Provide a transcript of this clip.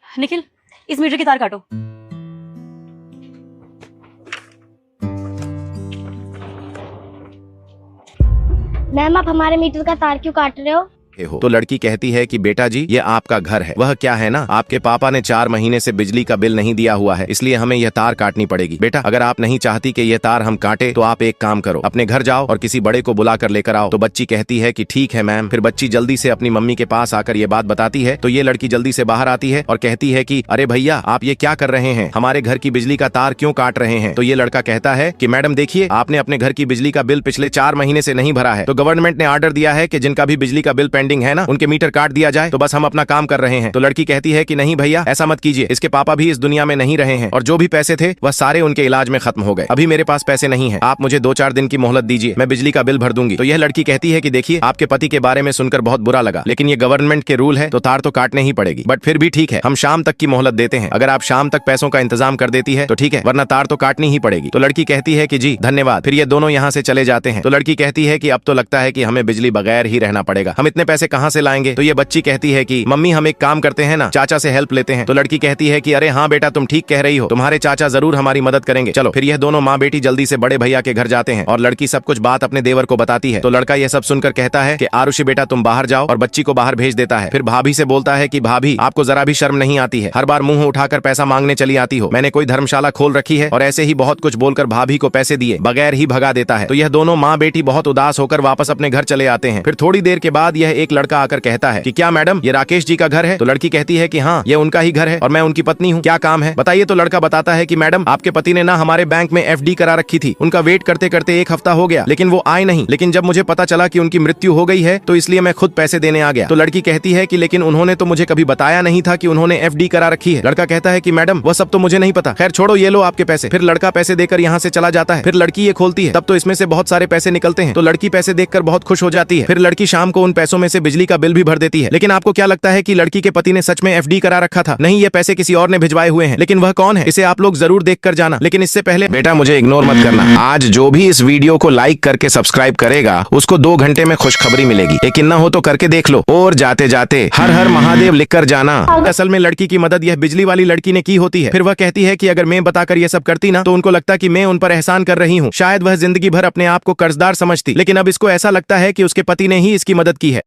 निखिल, इस मीटर की तार काटो। मैम, आप हमारे मीटर का तार क्यों काट रहे हो? तो लड़की कहती है कि बेटा जी, ये आपका घर है। वह क्या है ना, आपके पापा ने 4 महीने से बिजली का बिल नहीं दिया हुआ है, इसलिए हमें यह तार काटनी पड़ेगी। बेटा, अगर आप नहीं चाहती कि यह तार हम काटे तो आप एक काम करो, अपने घर जाओ और किसी बड़े को बुला कर लेकर आओ। तो बच्ची कहती है कि ठीक है मैम। फिर बच्ची जल्दी से अपनी मम्मी के पास आकर ये बात बताती है। तो ये लड़की जल्दी से बाहर आती है और कहती है कि अरे भैया, आप ये क्या कर रहे हैं, हमारे घर की बिजली का तार क्यों काट रहे हैं? तो ये लड़का कहता है कि मैडम देखिए, आपने अपने घर की बिजली का बिल पिछले 4 महीने से नहीं भरा है, तो गवर्नमेंट ने ऑर्डर दिया है कि जिनका भी बिजली का बिल पेंडिंग है ना, उनके मीटर काट दिया जाए। तो बस हम अपना काम कर रहे हैं। तो लड़की कहती है कि नहीं भैया, ऐसा मत कीजिए, इसके पापा भी इस दुनिया में नहीं रहे हैं और जो भी पैसे थे वह सारे उनके इलाज में खत्म हो गए। अभी मेरे पास पैसे नहीं है, आप मुझे 2-4 दिन की मोहलत दीजिए, मैं बिजली का बिल भर दूंगी। तो यह लड़की कहती है कि देखिए, आपके पति के बारे में सुनकर बहुत बुरा लगा, लेकिन ये गवर्नमेंट के रूल है तो तार तो काटने ही पड़ेगी। बट फिर भी ठीक है, हम शाम तक की मोहलत देते हैं। अगर आप शाम तक पैसों का इंतजाम कर देती है तो ठीक है, वरना तार तो काटनी ही पड़ेगी। तो लड़की कहती है कि जी धन्यवाद। फिर ये दोनों यहाँ से चले जाते हैं। तो लड़की कहती है कि अब तो लगता है कि हमें बिजली बगैर ही रहना पड़ेगा, हम इतने पैसे कहाँ से लाएंगे? तो ये बच्ची कहती है कि मम्मी, हम एक काम करते हैं ना, चाचा से हेल्प लेते हैं। तो लड़की कहती है कि अरे हाँ बेटा, तुम ठीक कह रही हो, तुम्हारे चाचा जरूर हमारी मदद करेंगे। चलो। फिर यह दोनों माँ बेटी जल्दी से बड़े भैया के घर जाते हैं और लड़की सब कुछ बात अपने देवर को बताती है। तो लड़का यह सब सुनकर कहता है कि आरुषि बेटा, तुम बाहर जाओ, और बच्ची को बाहर भेज देता है। फिर भाभी से बोलता है कि भाभी, आपको जरा भी शर्म नहीं आती है, हर बार मुंह उठाकर पैसा मांगने चली आती हो, मैंने कोई धर्मशाला खोल रखी है, और ऐसे ही बहुत कुछ बोलकर भाभी को पैसे दिए बगैर ही भगा देता है। तो यह दोनों माँ बेटी बहुत उदास होकर वापस अपने घर चले आते हैं। फिर थोड़ी देर के बाद यह एक लड़का आकर कहता है कि क्या मैडम, ये राकेश जी का घर है? तो लड़की कहती है कि हाँ, ये उनका ही घर है और मैं उनकी पत्नी हूँ, क्या काम है बताइए? तो लड़का बताता है कि मैडम, आपके पति ने ना हमारे बैंक में एफडी करा रखी थी, उनका वेट करते करते 1 हफ्ता हो गया, लेकिन वो आए नहीं। लेकिन जब मुझे पता चला कि उनकी मृत्यु हो गई है तो इसलिए मैं खुद पैसे देने आ गया। तो लड़की कहती है कि लेकिन उन्होंने तो मुझे कभी बताया नहीं था कि उन्होंने एफडी करा रखी है। लड़का कहता है कि मैडम, वो सब तो मुझे नहीं पता, खैर छोड़ो, ये लो आपके पैसे। फिर लड़का पैसे देकर यहाँ से चला जाता है। फिर लड़की ये खोलती है, तब तो इसमें से बहुत सारे पैसे निकलते हैं। तो लड़की पैसे देखकर बहुत खुश हो जाती है। फिर लड़की शाम को उन पैसों में से बिजली का बिल भी भर देती है। लेकिन आपको क्या लगता है कि लड़की के पति ने सच में एफडी करा रखा था? नहीं, ये पैसे किसी और ने भिजवाए हुए हैं। लेकिन वह कौन है, इसे आप लोग जरूर देख कर जाना। लेकिन इससे पहले बेटा, मुझे इग्नोर मत करना। आज जो भी इस वीडियो को लाइक करके सब्सक्राइब करेगा उसको 2 घंटे में खुशखबरी मिलेगी। यकीन न हो तो करके देख लो, और जाते जाते हर हर महादेव लिखकर जाना। असल में लड़की की मदद यह बिजली वाली लड़की ने की होती है। फिर वह कहती है कि अगर मैं बताकर ये सब करती ना तो उनको लगता कि मैं उन पर एहसान कर रही हूँ। शायद वह जिंदगी भर अपने आप को कर्जदार समझती, लेकिन अब इसको ऐसा लगता है कि उसके पति ने ही इसकी मदद की है।